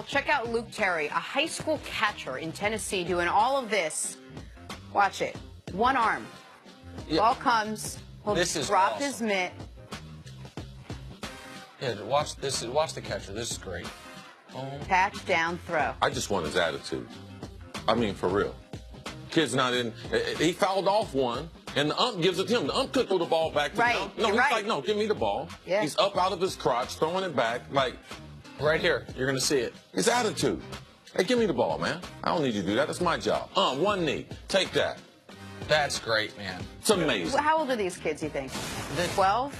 check out Luke Terry, a high school catcher in Tennessee, doing all of this. Watch it. One arm. Yeah. Ball comes. He'll drop his mitt. Yeah, watch this. Watch the catcher. This is great. Catch, down, throw. I just want his attitude. I mean, for real. Kid's not in. He fouled off one, and the ump gives it to him. The ump could throw the ball back to him. No, he's like, no, give me the ball. Yeah. He's up out of his crotch, throwing it back. Like, Right here. You're going to see it. his attitude. Hey, give me the ball, man. I don't need you to do that. That's my job. One knee. Take that. That's great, man. It's amazing. How old are these kids, you think? 12?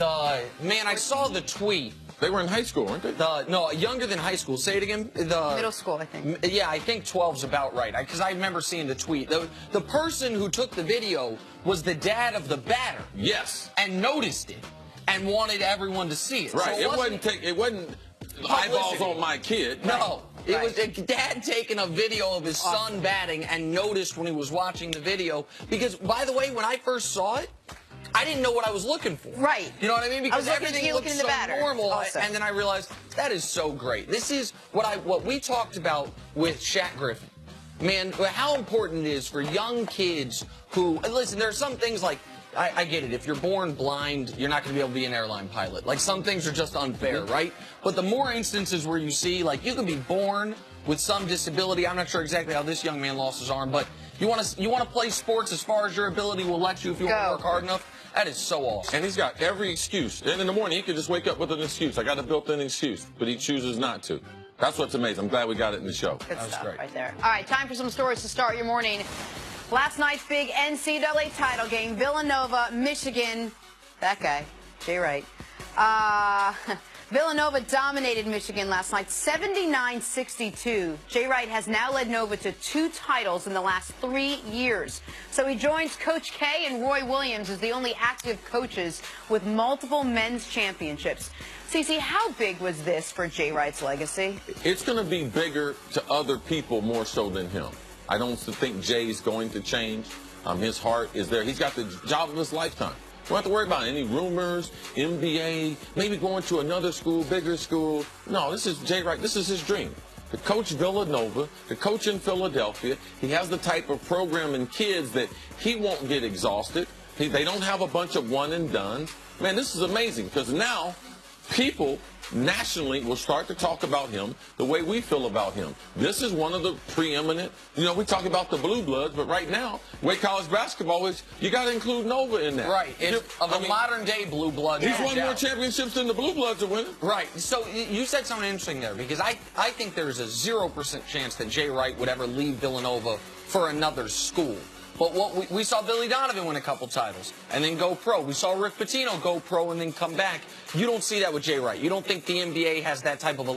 Man, I saw the tweet. They were in high school, weren't they? No, younger than high school. Say it again. Middle school, I think. Yeah, I think 12's about right. Because I remember seeing the tweet. The person who took the video was the dad of the batter. Yes. And noticed it and wanted everyone to see it. Right. So it wasn't eyeballs on my kid. No. It was a dad taking a video of his son batting and noticed when he was watching the video. Because, by the way, when I first saw it, I didn't know what I was looking for. Right. You know what I mean? Because everything looked so normal, also. and then I realized that is so great. This is what we talked about with Shaq Griffin. Man, how important it is for young kids who listen. There are some things like I get it. If you're born blind, you're not going to be able to be an airline pilot. Like some things are just unfair, right? But the more instances where you see, like you can be born with some disability. I'm not sure exactly how this young man lost his arm, but you want to play sports as far as your ability will let you if you want to work hard enough. That is so awesome. And he's got every excuse. And in the morning, he could just wake up with an excuse. I got a built-in excuse, but he chooses not to. That's what's amazing. I'm glad we got it in the show. Good stuff right there. All right, time for some stories to start your morning. Last night's big NCAA title game, Villanova, Michigan. That guy, Jay Wright. Villanova dominated Michigan last night, 79-62. Jay Wright has now led Nova to 2 titles in the last 3 years. So he joins Coach K and Roy Williams as the only active coaches with multiple men's championships. Cece, how big was this for Jay Wright's legacy? It's going to be bigger to other people more so than him. I don't think Jay's going to change. His heart is there. He's got the job of his lifetime. Don't have to worry about any rumors, MBA, maybe going to another school, bigger school. No, this is Jay Wright. This is his dream. To coach Villanova, to coach in Philadelphia. He has the type of program and kids that he won't get exhausted. They don't have a bunch of one and done. Man, this is amazing because now people nationally will start to talk about him the way we feel about him. This is one of the preeminent, we talk about the blue bloods, but right now, the way college basketball is, you got to include Nova in that. Right. Modern day blue blood. He's won more championships than the blue bloods are winning. Right. So you said something interesting there because I think there's a 0% chance that Jay Wright would ever leave Villanova for another school. But we saw Billy Donovan win a couple titles and then go pro. We saw Rick Pitino go pro and then come back. You don't see that with Jay Wright. You don't think the NBA has that type of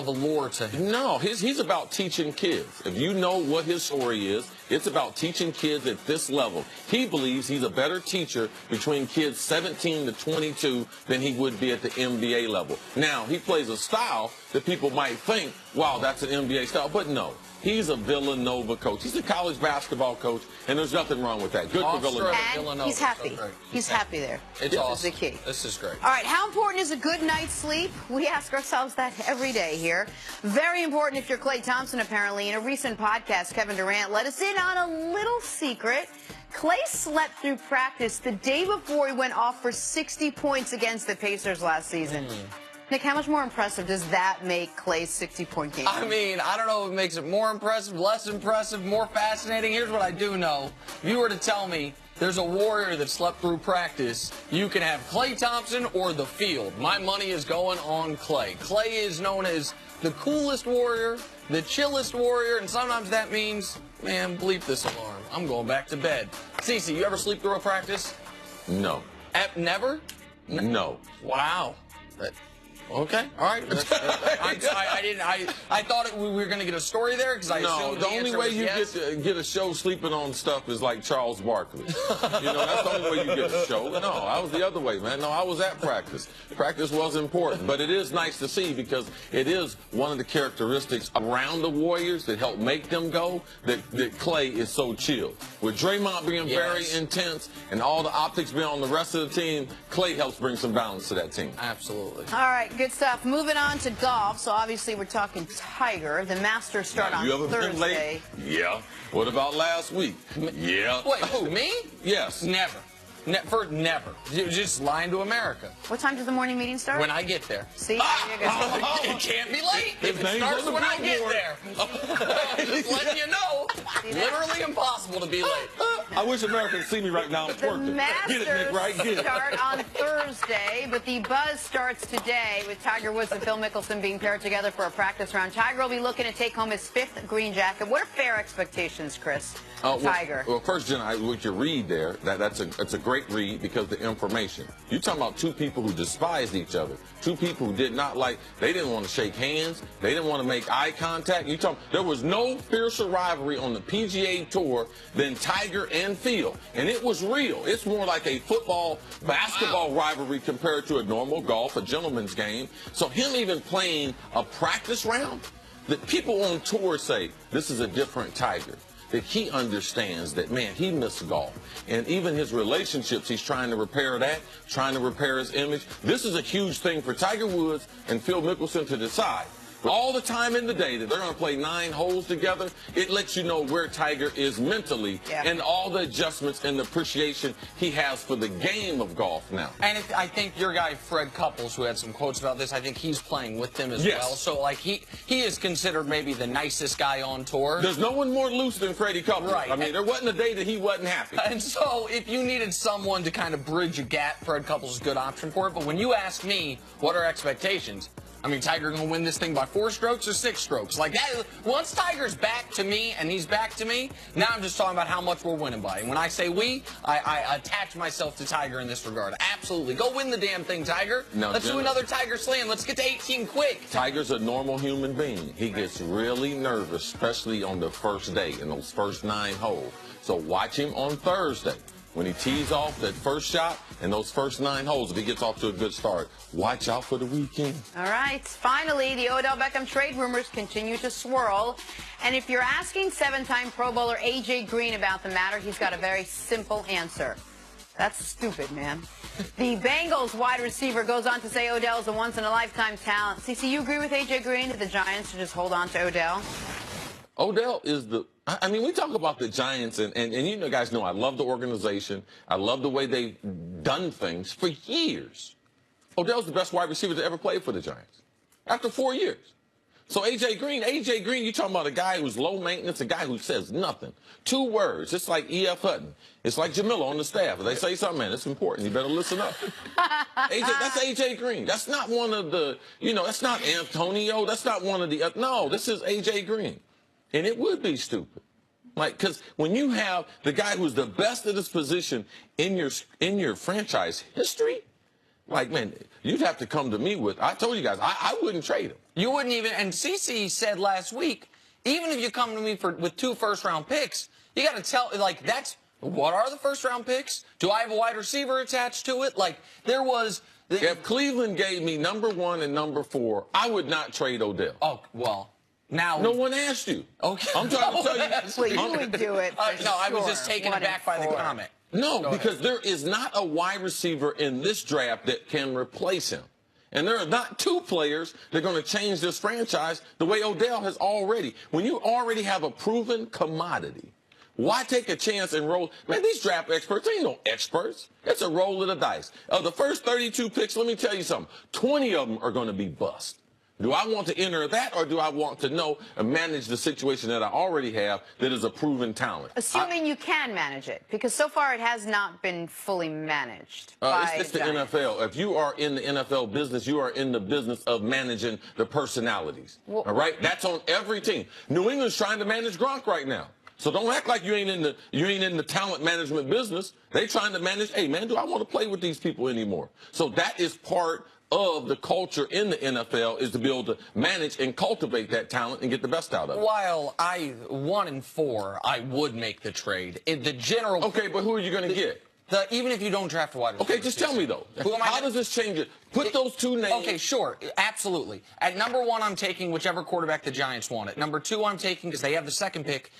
allure to him? No, he's about teaching kids. If you know what his story is, it's about teaching kids at this level. He believes he's a better teacher between kids 17 to 22 than he would be at the NBA level. Now, he plays a style that people might think, wow, that's an NBA style, but no. He's a Villanova coach. He's a college basketball coach, and there's nothing wrong with that. Good for Villanova. And he's happy. He's happy there. It's awesome. This is the key. This is great. All right, how important is a good night's sleep? We ask ourselves that every day here. Very important if you're Klay Thompson, apparently. In a recent podcast, Kevin Durant let us in on a little secret. Klay slept through practice the day before he went off for 60 points against the Pacers last season. Nick, how much more impressive does that make Klay's 60-point game? I mean, I don't know if it makes it more impressive, less impressive, more fascinating. Here's what I do know. If you were to tell me there's a Warrior that slept through practice, you can have Klay Thompson or the field. My money is going on Klay. Klay is known as the coolest Warrior, the chillest Warrior, and sometimes that means, man, bleep this alarm. I'm going back to bed. Cece, you ever sleep through a practice? No. Never? No. Wow. Okay, all right. I thought we were going to get a story there because I assumed the only way you get a show sleeping on stuff is like Charles Barkley. That's the only way you get a show. No, I was the other way, man. No, I was at practice. Practice was important, but it is nice to see because it is one of the characteristics around the Warriors that help make them go that Klay is so chill. With Draymond being very intense and all the optics being on the rest of the team, Klay helps bring some balance to that team. Absolutely. All right. Good stuff. Moving on to golf. So obviously we're talking Tiger. The Masters start on You ever Thursday. been late? Yeah. What about last week? Yeah. Wait, who, me? Yes. Never. Never. You're just lying to America. What time does the morning meeting start? When I get there. See? There you go. It can't be late. His If it name's starts on the when I get billboard. there. Just letting you know. Literally impossible to be late. I wish America could see me right now. I'm The twerking. Get it, Nick, right? Masters Get it. start on Thursday, but the buzz starts today with Tiger Woods and Phil Mickelson being paired together for a practice round. Tiger will be looking to take home his 5th green jacket. What are fair expectations, Chris? Tiger. Well, first, Jen, what you read there, that's a great read because the information. You're talking about two people who despised each other, two people who did not like, they didn't want to shake hands, they didn't want to make eye contact. You talking, there was no fiercer rivalry on the PGA Tour than Tiger and Phil, and it was real. It's more like a football, basketball rivalry compared to a normal golf, a gentleman's game. So him even playing a practice round, the people on tour say this is a different Tiger. That he understands that, man, he missed golf. And even his relationships, he's trying to repair that, trying to repair his image. This is a huge thing for Tiger Woods and Phil Mickelson to decide. But all the time in the day that they're going to play 9 holes together, it lets you know where Tiger is mentally and all the adjustments and the appreciation he has for the game of golf now. And I think your guy, Fred Couples, who had some quotes about this, I think he's playing with them as well. So, like, he is considered maybe the nicest guy on tour. There's no one more loose than Freddie Couples. Right. I mean, there wasn't a day that he wasn't happy. And so, if you needed someone to kind of bridge a gap, Fred Couples is a good option for it. But when you ask me, what are expectations? I mean, Tiger going to win this thing by 4 strokes or 6 strokes? Like that. Once Tiger's back to me and he's back to me, now I'm just talking about how much we're winning by. And when I say we, I attach myself to Tiger in this regard. Absolutely. Go win the damn thing, Tiger. No, Let's do another Tiger Slam. Let's get to 18 quick. Tiger's a normal human being. He gets really nervous, especially on the first day in those first 9 holes. So watch him on Thursday. When he tees off that first shot and those first 9 holes, if he gets off to a good start, watch out for the weekend. All right. Finally, the Odell Beckham trade rumors continue to swirl. And if you're asking 7-time Pro Bowler A.J. Green about the matter, he's got a very simple answer. That's stupid, man. The Bengals wide receiver goes on to say Odell's a once-in-a-lifetime talent. CC, you agree with A.J. Green that the Giants should just hold on to Odell? Odell is the, I mean, we talk about the Giants, and you know, guys know I love the organization. I love the way they've done things for years. Odell's the best wide receiver to ever play for the Giants after 4 years. So A.J. Green, you're talking about a guy who's low maintenance, a guy who says nothing. 2 words. It's like E.F. Hutton. It's like Jamila on the staff. If they say something, man, it's important. You better listen up. That's A.J. Green. That's not one of the, you know, that's not Antonio. That's not one of the, no, this is A.J. Green. And it would be stupid. Like, because when you have the guy who's the best at his position in your franchise history, like, man, you'd have to come to me with, I told you guys, I wouldn't trade him. You wouldn't even, and CC said last week, even if you come to me with 2 first-round picks, you got to tell, like, that's, what are the first-round picks? Do I have a wide receiver attached to it? Like, there was... If Cleveland gave me number 1 and number 4, I would not trade Odell. Oh, well... Now, no one asked you. Okay. I'm trying to tell you. Well, you would do it. No, I was just taken aback by the comment. No, because there is not a wide receiver in this draft that can replace him. And there are not 2 players that are going to change this franchise the way Odell has already. When you already have a proven commodity, why take a chance and roll? Man, these draft experts, they ain't no experts. It's a roll of the dice. Of the first 32 picks, let me tell you something. 20 of them are going to be bust. Do I want to enter that, or do I want to know and manage the situation that I already have that is a proven talent? Assuming you can manage it, because so far it has not been fully managed it's the NFL. If you are in the NFL business, you are in the business of managing the personalities. Well, all right? That's on every team. New England's trying to manage Gronk right now. So don't act like you ain't in the talent management business. They trying to manage, hey, man, do I want to play with these people anymore? So that is part of the culture in the NFL, is to be able to manage and cultivate that talent and get the best out of it. While 1 and 4, I would make the trade. In the general... Okay, but who are you going to get? Even if you don't draft a wide receiver. Okay, just tell me, though. How does this change it? Put those two names. Okay, sure. Absolutely. At number 1, I'm taking whichever quarterback the Giants want. At number 2, I'm taking, because they have the second pick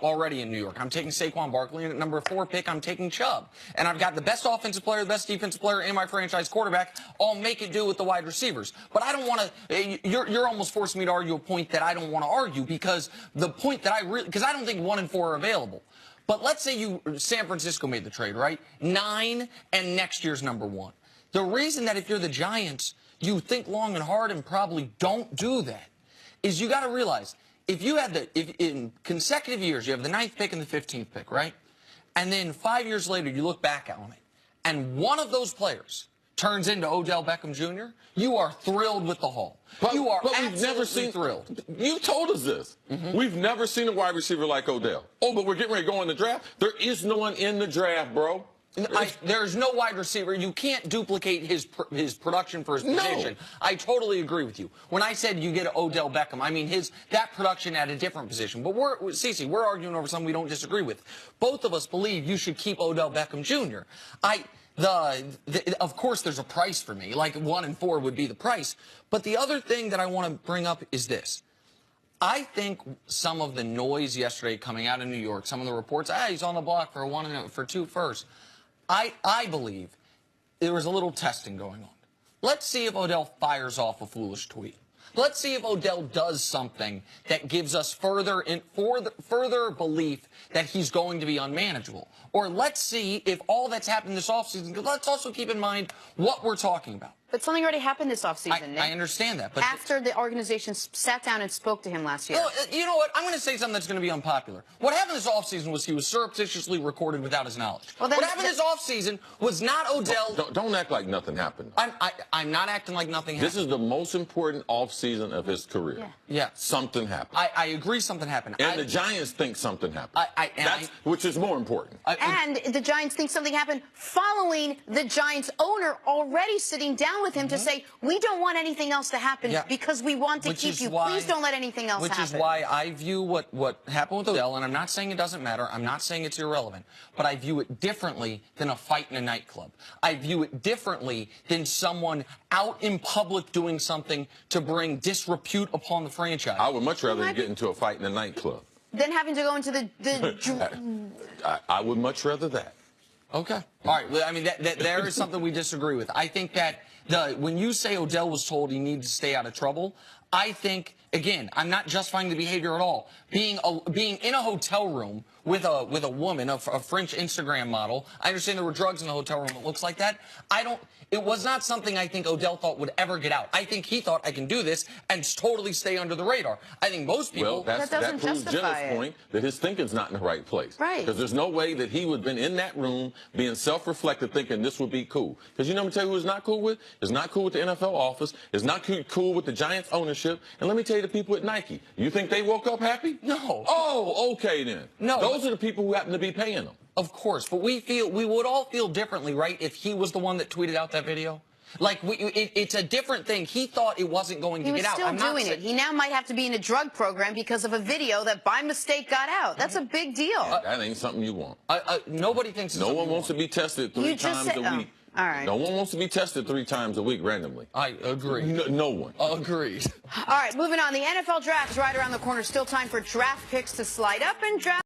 already in New York, I'm taking Saquon Barkley. And at number 4 pick, I'm taking Chubb. And I've got the best offensive player, the best defensive player, and my franchise quarterback. I'll make it do with the wide receivers. But I don't want to, you're almost forcing me to argue a point that I don't want to argue, because the point that because I don't think 1 and 4 are available. But let's say San Francisco made the trade, right? 9 and next year's number 1. The reason that if you're the Giants, you think long and hard and probably don't do that is you got to realize if in consecutive years you have the 9th pick and the 15th pick, right? And then 5 years later you look back on it and one of those players turns into Odell Beckham Jr., you are thrilled with the haul. But we've never seen thrilled. You told us this. We've never seen a wide receiver like Odell. Oh, but we're getting ready to go in the draft. There is no one in the draft, bro. There's no wide receiver. You can't duplicate his production for his position. No. I totally agree with you. When I said you get Odell Beckham, I mean that production at a different position. But we're arguing over something we don't disagree with. Both of us believe you should keep Odell Beckham Jr. Of course, there's a price for me. Like 1 and 4 would be the price. But the other thing that I want to bring up is this. I think some of the noise yesterday coming out of New York, some of the reports, he's on the block for 1 and for 2 first. I believe there was a little testing going on. Let's see if Odell fires off a foolish tweet. Let's see if Odell does something that gives us further belief that he's going to be unmanageable. Or let's see if all that's happened this offseason, because let's also keep in mind what we're talking about. But something already happened this offseason, Nick. I understand that. But after the organization sat down and spoke to him last year. Well, you know what? I'm going to say something that's going to be unpopular. What happened this offseason was he was surreptitiously recorded without his knowledge. Well, what happened this offseason was not Odell. Don't act like nothing happened. I'm not acting like nothing happened. This is the most important offseason of his career. Yeah. Something happened. I agree something happened. And the Giants think something happened. Which is more important. And the Giants think something happened following the Giants owner already sitting down with him to say, we don't want anything else to happen because we want to keep you. Please don't let anything else happen. Which is why I view what happened with Odell, and I'm not saying it doesn't matter. I'm not saying it's irrelevant. But I view it differently than a fight in a nightclub. I view it differently than someone out in public doing something to bring disrepute upon the franchise. I would much rather get into a fight in a nightclub. Than having to go into the I would much rather that. Okay. All right. I mean, there is something we disagree with. I think that when you say Odell was told he needed to stay out of trouble, I think, again, I'm not justifying the behavior at all. Being in a hotel room with a woman, a French Instagram model, I understand there were drugs in the hotel room that looks like that. It was not something I think Odell thought would ever get out. I think he thought, I can do this and totally stay under the radar. I think most people... Well, that proves Jenna's point that his thinking's not in the right place. Right. Because there's no way that he would have been in that room being self-reflective thinking this would be cool. Because you know what I'm telling you who it's not cool with? It's not cool with the NFL office. It's not cool with the Giants ownership. And let me tell you the people at Nike. You think they woke up happy? No. Oh, okay then. No. Those are the people who happen to be paying them. Of course, but we would all feel differently, right, if he was the one that tweeted out that video? Like, it's a different thing. He thought it wasn't going to get out. He was still doing it. He now might have to be in a drug program because of a video that by mistake got out. That's a big deal. That ain't something you want. Nobody thinks it's No one wants to be tested 3 times a week. All right. No one wants to be tested 3 times a week randomly. I agree. No one. Agreed. All right, moving on. The NFL draft is right around the corner. Still time for draft picks to slide up and draft.